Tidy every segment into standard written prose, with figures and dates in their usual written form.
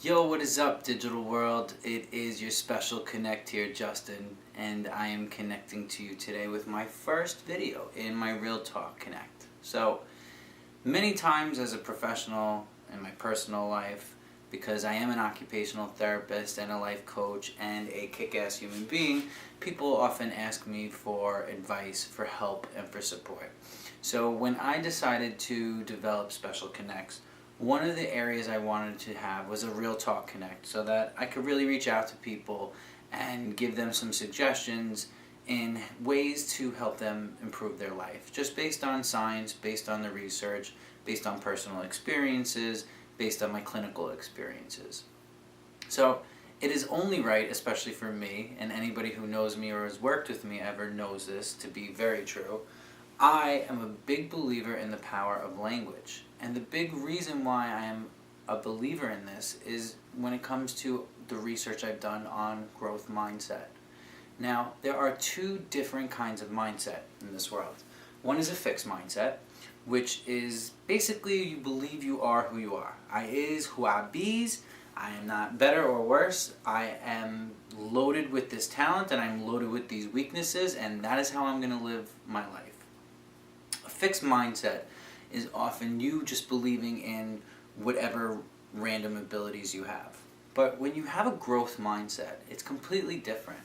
Yo, what is up, digital world? It is your special connect here, Justin, and I am connecting to you today with my first video in my Real Talk Connect. So, many times as a professional in my personal life, because I am an occupational therapist and a life coach and a kick-ass human being, people often ask me for advice, for help, and for support. So when I decided to develop Special Connects, one of the areas I wanted to have was a Real Talk Connect so that I could really reach out to people and give them some suggestions in ways to help them improve their life, just based on science, based on the research, based on personal experiences, based on my clinical experiences. So it is only right, especially for me, and anybody who knows me or has worked with me ever knows this to be very true, I am a big believer in the power of language. And the big reason why I am a believer in this is when it comes to the research I've done on growth mindset. Now, there are two different kinds of mindset in this world. One is a fixed mindset, which is basically you believe you are who you are. I is who I be's. I am not better or worse. I am loaded with this talent and I'm loaded with these weaknesses, and that is how I'm going to live my life. A fixed mindset is often you just believing in whatever random abilities you have. But when you have a growth mindset, it's completely different.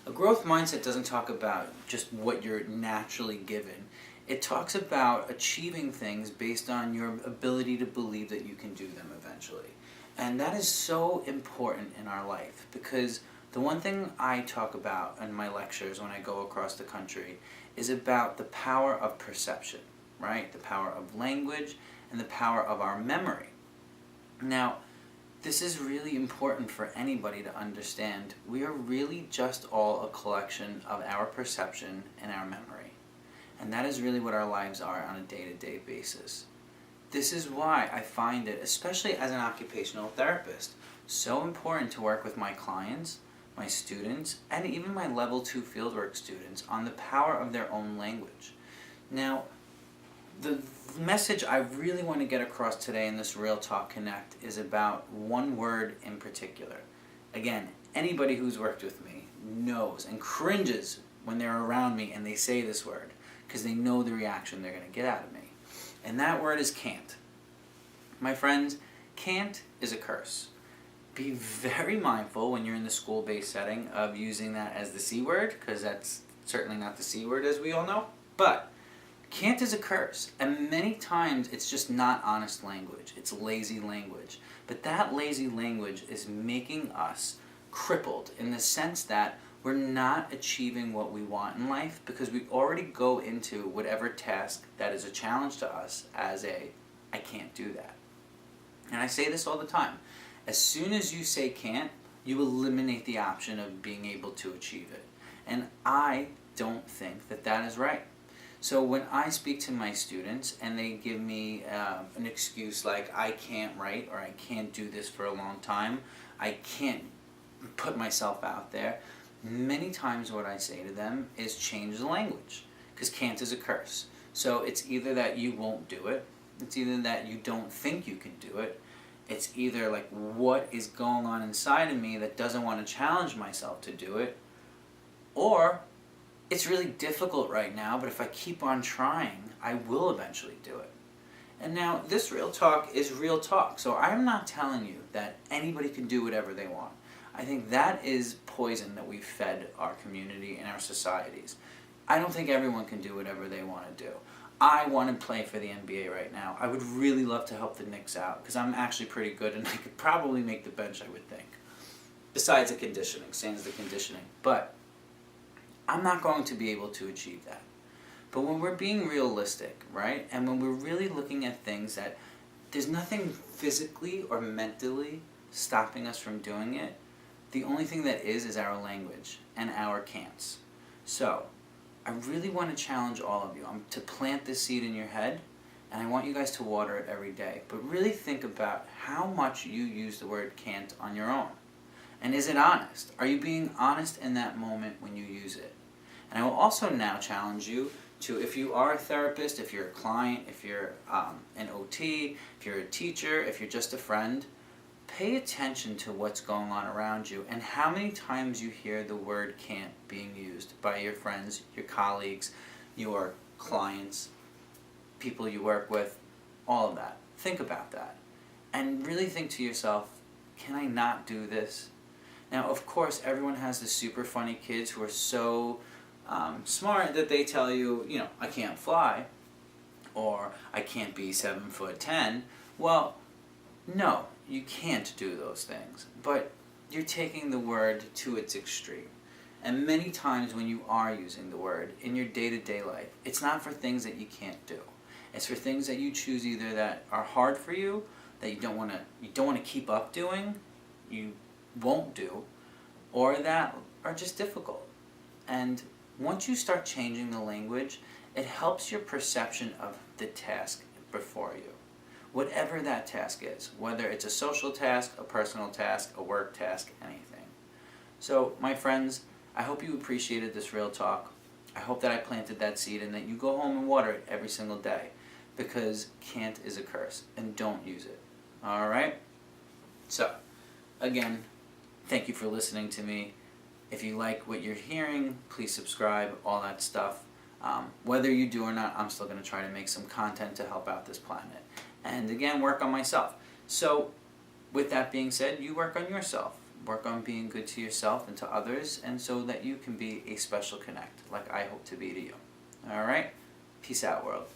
A growth mindset doesn't talk about just what you're naturally given. It talks about achieving things based on your ability to believe that you can do them eventually. And that is so important in our life, because the one thing I talk about in my lectures when I go across the country is about the power of perception, right? The power of language and the power of our memory. Now, this is really important for anybody to understand. We are really just all a collection of our perception and our memory. And that is really what our lives are on a day-to-day basis. This is why I find it, especially as an occupational therapist, so important to work with my clients, my students, and even my level 2 fieldwork students on the power of their own language. Now, the message I really want to get across today in this Real Talk Connect is about one word in particular. Again, anybody who's worked with me knows and cringes when they're around me and they say this word, because they know the reaction they're going to get out of me. And that word is can't. My friends, can't is a curse. Be very mindful when you're in the school-based setting of using that as the C word, because that's certainly not the C word as we all know. But can't is a curse, and many times it's just not honest language. It's lazy language. But that lazy language is making us crippled in the sense that we're not achieving what we want in life because we already go into whatever task that is a challenge to us as I can't do that. And I say this all the time. As soon as you say can't, you eliminate the option of being able to achieve it. And I don't think that that is right. So when I speak to my students and they give me an excuse like I can't write or I can't do this for a long time, I can't put myself out there, many times what I say to them is change the language, because can't is a curse. So it's either that you won't do it, it's either that you don't think you can do it, it's either like what is going on inside of me that doesn't want to challenge myself to do it, or it's really difficult right now, but if I keep on trying, I will eventually do it. And now, this Real Talk is real talk, so I'm not telling you that anybody can do whatever they want. I think that is poison that we've fed our community and our societies. I don't think everyone can do whatever they want to do. I want to play for the NBA right now. I would really love to help the Knicks out, because I'm actually pretty good and I could probably make the bench, I would think. Besides the conditioning, sans the conditioning. But I'm not going to be able to achieve that. But when we're being realistic, right, and when we're really looking at things that there's nothing physically or mentally stopping us from doing it, the only thing that is our language and our can'ts. So, I really want to challenge all of you to plant this seed in your head, and I want you guys to water it every day. But really think about how much you use the word can't on your own. And is it honest? Are you being honest in that moment when you use it? And I will also now challenge you to, if you are a therapist, if you're a client, if you're an OT, if you're a teacher, if you're just a friend, pay attention to what's going on around you and how many times you hear the word can't being used by your friends, your colleagues, your clients, people you work with, all of that. Think about that. And really think to yourself, can I not do this? Now, of course, everyone has the super funny kids who are so smart that they tell you, I can't fly, or I can't be 7'10". Well, no, you can't do those things, but you're taking the word to its extreme. And many times when you are using the word in your day-to-day life, it's not for things that you can't do. It's for things that you choose either that are hard for you, that you don't want to keep up doing, you won't do, or that are just difficult. And once you start changing the language, it helps your perception of the task before you. Whatever that task is, whether it's a social task, a personal task, a work task, anything. So, my friends, I hope you appreciated this real talk. I hope that I planted that seed and that you go home and water it every single day, because can't is a curse, and don't use it. Alright? So, again, thank you for listening to me. If you like what you're hearing, please subscribe, all that stuff. Whether you do or not, I'm still going to try to make some content to help out this planet. And again, work on myself. So, with that being said, you work on yourself. Work on being good to yourself and to others, and so that you can be a special connect, like I hope to be to you. Alright? Peace out, world.